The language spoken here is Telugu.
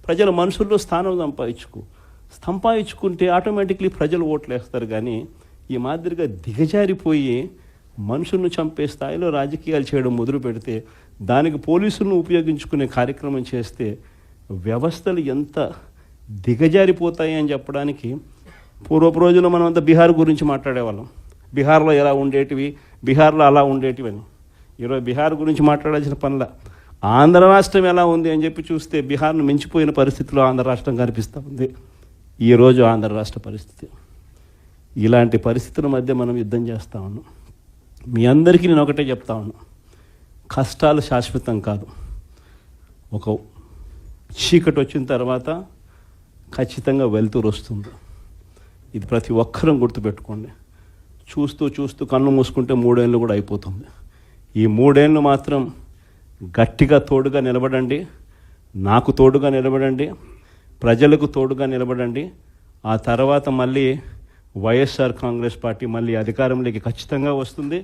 ప్రజల మనసుల్లో స్థానం సంపాదించుకుంటే ఆటోమేటిక్లీ ప్రజలు ఓట్లు వేస్తారు. కానీ ఈ మాదిరిగా దిగజారిపోయి మనుషులను చంపే స్థాయిలో రాజకీయాలు చేయడం మొదలు పెడితే, దానికి పోలీసులను ఉపయోగించుకునే కార్యక్రమం చేస్తే వ్యవస్థలు ఎంత దిగజారిపోతాయి అని చెప్పడానికి పూర్వపు రోజుల్లో మనం అంతా బీహార్ గురించి మాట్లాడేవాళ్ళం. బీహార్లో ఎలా ఉండేటివి, బీహార్లో అలా ఉండేటివి అని. ఈరోజు బీహార్ గురించి మాట్లాడాల్సిన పనుల ఆంధ్ర రాష్ట్రం ఎలా ఉంది అని చెప్పి చూస్తే బీహార్ను మించిపోయిన పరిస్థితిలో ఆంధ్ర రాష్ట్రం కనిపిస్తూ ఉంది ఈరోజు ఆంధ్ర రాష్ట్ర పరిస్థితి. ఇలాంటి పరిస్థితుల మధ్య మనం యుద్ధం చేస్తూ ఉన్నాం. మీ అందరికీ నేను ఒకటే చెప్తా ఉన్నా, కష్టాలు శాశ్వతం కాదు. ఒక చీకటి వచ్చిన తర్వాత ఖచ్చితంగా వెలుతురు వస్తుంది. ఇది ప్రతి ఒక్కరూ గుర్తుపెట్టుకోండి. చూస్తూ చూస్తూ కన్ను మూసుకుంటే 3 ఏళ్ళు కూడా అయిపోతుంది. ఈ 3 ఏళ్ళు మాత్రం గట్టిగా తోడుగా నిలబడండి, నాకు తోడుగా నిలబడండి, ప్రజలకు తోడుగా నిలబడండి. ఆ తర్వాత మళ్ళీ వైఎస్ఆర్ కాంగ్రెస్ పార్టీ మళ్ళీ అధికారంలోకి ఖచ్చితంగా వస్తుంది.